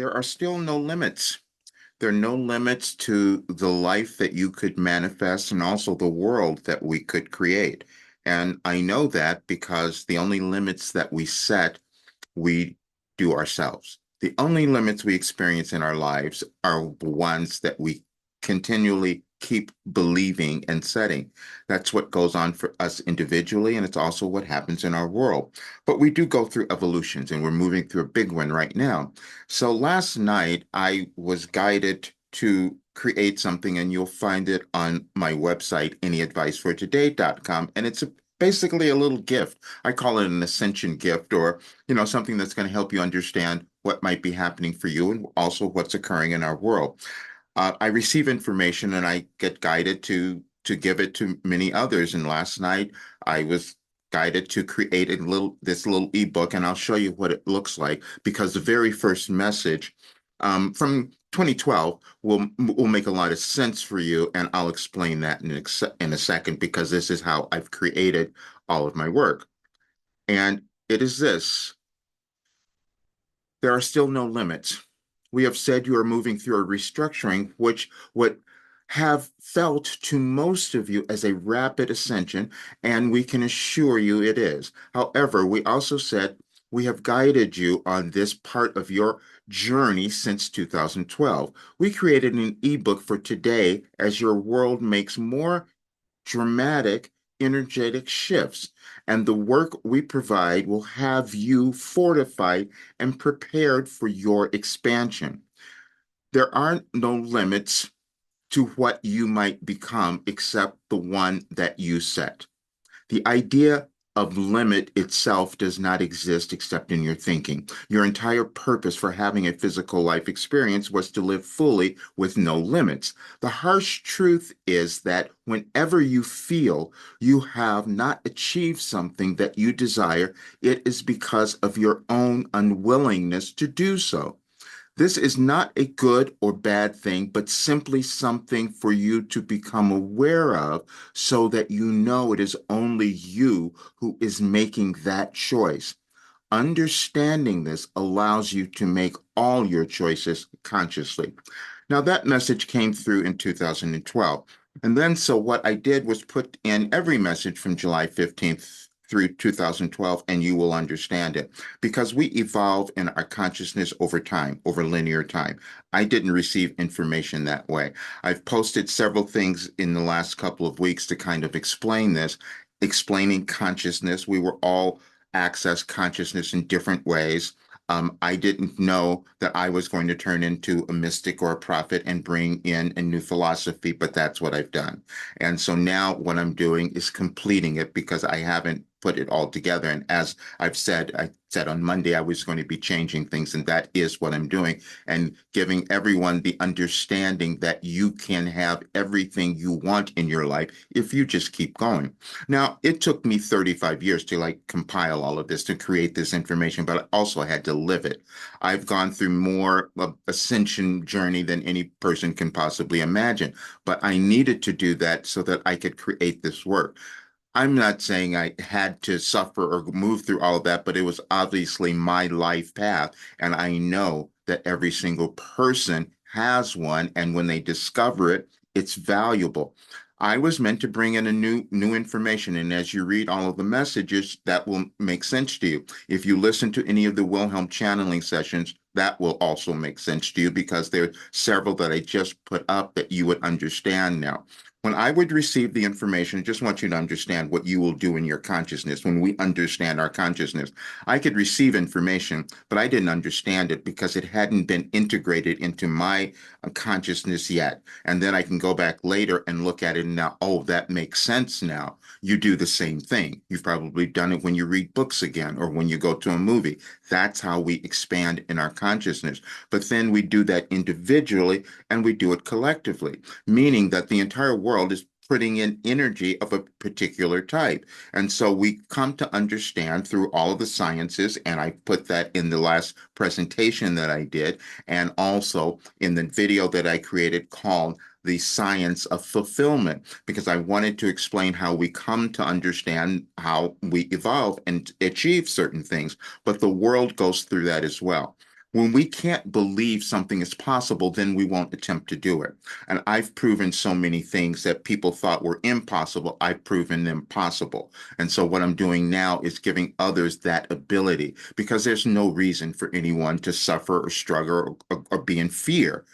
There are still no limits. There are no limits to the life that you could manifest and also the world that we could create. And I know that because the only limits that we set, we do ourselves. The only limits we experience in our lives are the ones that we continually keep believing and setting. That's what goes on for us individually, and it's also what happens in our world. But we do go through evolutions, and we're moving through a big one right now. So last night, I was guided to create something, and you'll find it on my website, anyadvicefortoday.com. And it's basically a little gift. I call it an ascension gift, or something that's going to help you understand what might be happening for you and also what's occurring in our world. I receive information and I get guided to give it to many others. And last night I was guided to create this little ebook, and I'll show you what it looks like because the very first message from 2012 will make a lot of sense for you, and I'll explain that in a second because this is how I've created all of my work. And it is this: there are still no limits. We have said you are moving through a restructuring, which would have felt to most of you as a rapid ascension, and we can assure you it is. However, we also said we have guided you on this part of your journey since 2012. We created an ebook for today as your world makes more dramatic, energetic shifts. And the work we provide will have you fortified and prepared for your expansion. There are no limits to what you might become except the one that you set. The idea of limit itself does not exist except in your thinking. Your entire purpose for having a physical life experience was to live fully with no limits. The harsh truth is that whenever you feel you have not achieved something that you desire, it is because of your own unwillingness to do so. This is not a good or bad thing, but simply something for you to become aware of so that you know it is only you who is making that choice. Understanding this allows you to make all your choices consciously. Now, that message came through in 2012. And then, so what I did was put in every message from July 15th through 2012, and you will understand it because we evolve in our consciousness over time, over linear time. I didn't receive information that way. I've posted several things in the last couple of weeks to kind of explain this, explaining consciousness. We were all access consciousness in different ways. I didn't know that I was going to turn into a mystic or a prophet and bring in a new philosophy, but that's what I've done. And so now what I'm doing is completing it because I haven't put it all together. And as I said on Monday, I was going to be changing things, and that is what I'm doing, and giving everyone the understanding that you can have everything you want in your life if you just keep going. Now, it took me 35 years to compile all of this, to create this information, but I also had to live it. I've gone through more of ascension journey than any person can possibly imagine, but I needed to do that so that I could create this work. I'm not saying I had to suffer or move through all of that, but it was obviously my life path. And I know that every single person has one. And when they discover it, it's valuable. I was meant to bring in a new information. And as you read all of the messages, that will make sense to you. If you listen to any of the Wilhelm channeling sessions, that will also make sense to you because there are several that I just put up that you would understand now. When I would receive the information, I just want you to understand what you will do in your consciousness. When we understand our consciousness, I could receive information, but I didn't understand it because it hadn't been integrated into my consciousness yet. And then I can go back later and look at it and now, oh, that makes sense now. You do the same thing. You've probably done it when you read books again or when you go to a movie. That's how we expand in our consciousness. But then we do that individually and we do it collectively, meaning that the entire world is putting in energy of a particular type. And so we come to understand through all of the sciences, and I put that in the last presentation that I did, and also in the video that I created called The Science of Fulfillment, because I wanted to explain how we come to understand how we evolve and achieve certain things, but the world goes through that as well. When we can't believe something is possible, then we won't attempt to do it. And I've proven so many things that people thought were impossible, I've proven them possible. And so what I'm doing now is giving others that ability because there's no reason for anyone to suffer or struggle or be in fear,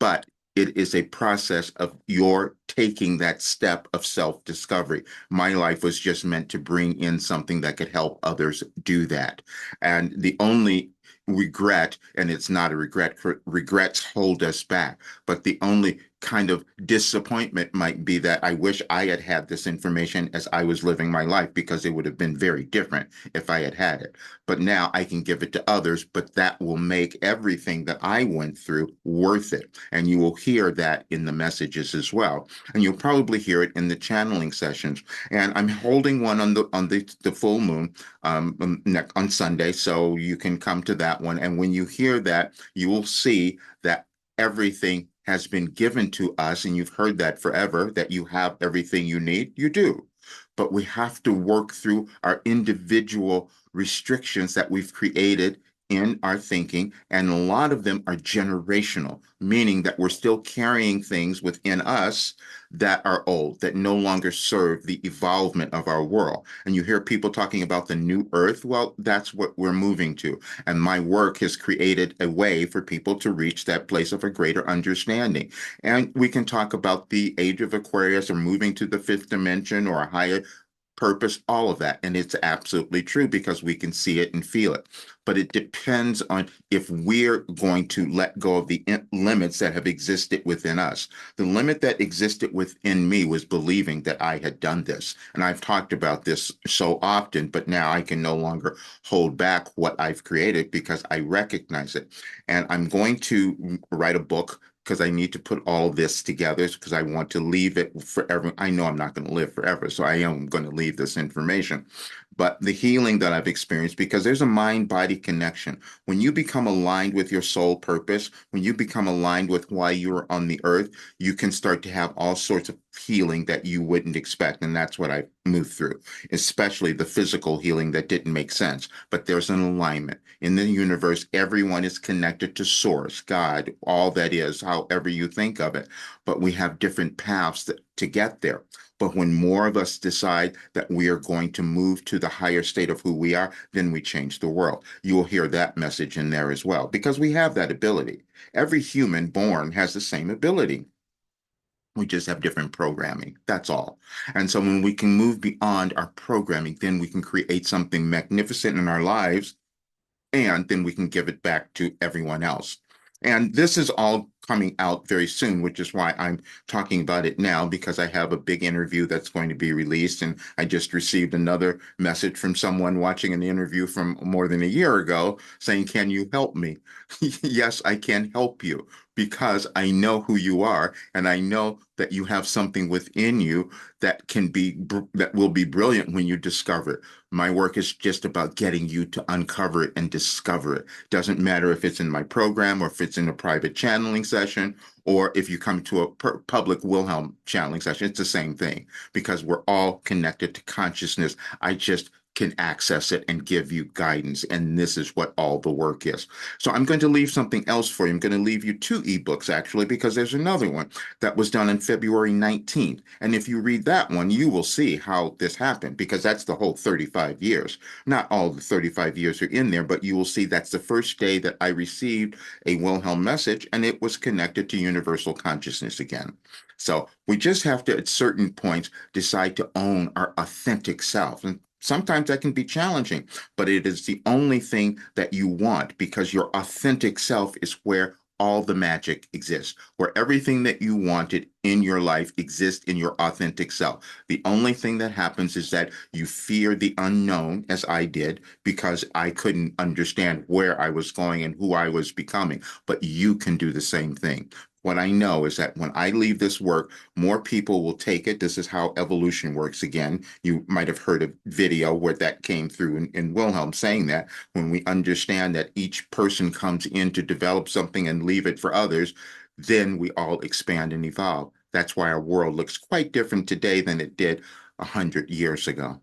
but it is a process of your taking that step of self-discovery. My life was just meant to bring in something that could help others do that. And the only regret, and it's not a regret, for regrets hold us back, but the only kind of disappointment might be that I wish I had had this information as I was living my life because it would have been very different if I had had it. But now I can give it to others, but that will make everything that I went through worth it. And you will hear that in the messages as well. And you'll probably hear it in the channeling sessions. And I'm holding one on the full moon on Sunday, so you can come to that one. And when you hear that, you will see that everything has been given to us, and you've heard that forever, that you have everything you need. You do. But we have to work through our individual restrictions that we've created in our thinking, and a lot of them are generational, meaning that we're still carrying things within us that are old, that no longer serve the evolvement of our world. And you hear people talking about the new earth. Well, that's what we're moving to. And my work has created a way for people to reach that place of a greater understanding. And we can talk about the age of Aquarius or moving to the fifth dimension or a higher purpose, all of that. And it's absolutely true because we can see it and feel it. But it depends on if we're going to let go of the limits that have existed within us. The limit that existed within me was believing that I had done this. And I've talked about this so often, but now I can no longer hold back what I've created because I recognize it. And I'm going to write a book because I need to put all this together because I want to leave it forever. I know I'm not going to live forever, so I am going to leave this information. But the healing that I've experienced, because there's a mind-body connection. When you become aligned with your soul purpose, when you become aligned with why you're on the earth, you can start to have all sorts of healing that you wouldn't expect. And that's what I moved through, especially the physical healing that didn't make sense. But there's an alignment. In the universe, everyone is connected to source, God, all that is, however you think of it. But we have different paths to get there. But when more of us decide that we are going to move to the higher state of who we are, then we change the world. You will hear that message in there as well, because we have that ability. Every human born has the same ability. We just have different programming. That's all. And so when we can move beyond our programming, then we can create something magnificent in our lives, and then we can give it back to everyone else. And this is all coming out very soon, which is why I'm talking about it now, because I have a big interview that's going to be released. And I just received another message from someone watching an interview from more than a year ago saying, "Can you help me?" Yes, I can help you because I know who you are, and I know that you have something within you that will be brilliant when you discover it. My work is just about getting you to uncover it and discover it. Doesn't matter if it's in my program or if it's in a private channeling session or if you come to a public Wilhelm channeling session. It's the same thing because we're all connected to consciousness. I just can access it and give you guidance. And this is what all the work is. So I'm going to leave something else for you. I'm going to leave you two ebooks actually, because there's another one that was done on February 19th. And if you read that one, you will see how this happened because that's the whole 35 years. Not all the 35 years are in there, but you will see that's the first day that I received a Wilhelm message and it was connected to universal consciousness again. So we just have to, at certain points, decide to own our authentic self. And sometimes that can be challenging, but it is the only thing that you want because your authentic self is where all the magic exists, where everything that you wanted in your life exists in your authentic self. The only thing that happens is that you fear the unknown, as I did, because I couldn't understand where I was going and who I was becoming. But you can do the same thing. What I know is that when I leave this work, more people will take it. This is how evolution works again. You might have heard a video where that came through in Wilhelm saying that when we understand that each person comes in to develop something and leave it for others, then we all expand and evolve. That's why our world looks quite different today than it did 100 years ago.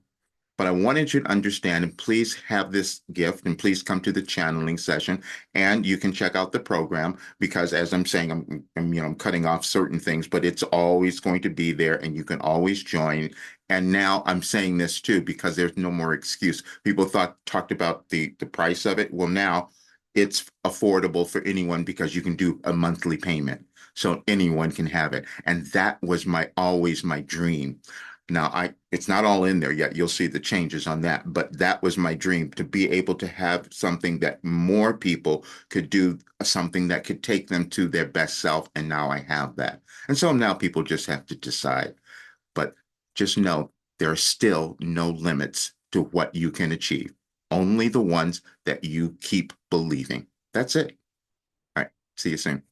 But I wanted you to understand, and please have this gift, and please come to the channeling session, and you can check out the program because, as I'm saying, I'm cutting off certain things, but it's always going to be there, and you can always join. And now I'm saying this too because there's no more excuse. People talked about the price of it. Well, now it's affordable for anyone because you can do a monthly payment, so anyone can have it. And that was my always my dream. Now, it's not all in there yet. You'll see the changes on that, but that was my dream to be able to have something that more people could do, something that could take them to their best self. And now I have that. And so now people just have to decide. But just know there are still no limits to what you can achieve, only the ones that you keep believing. That's it. All right. See you soon.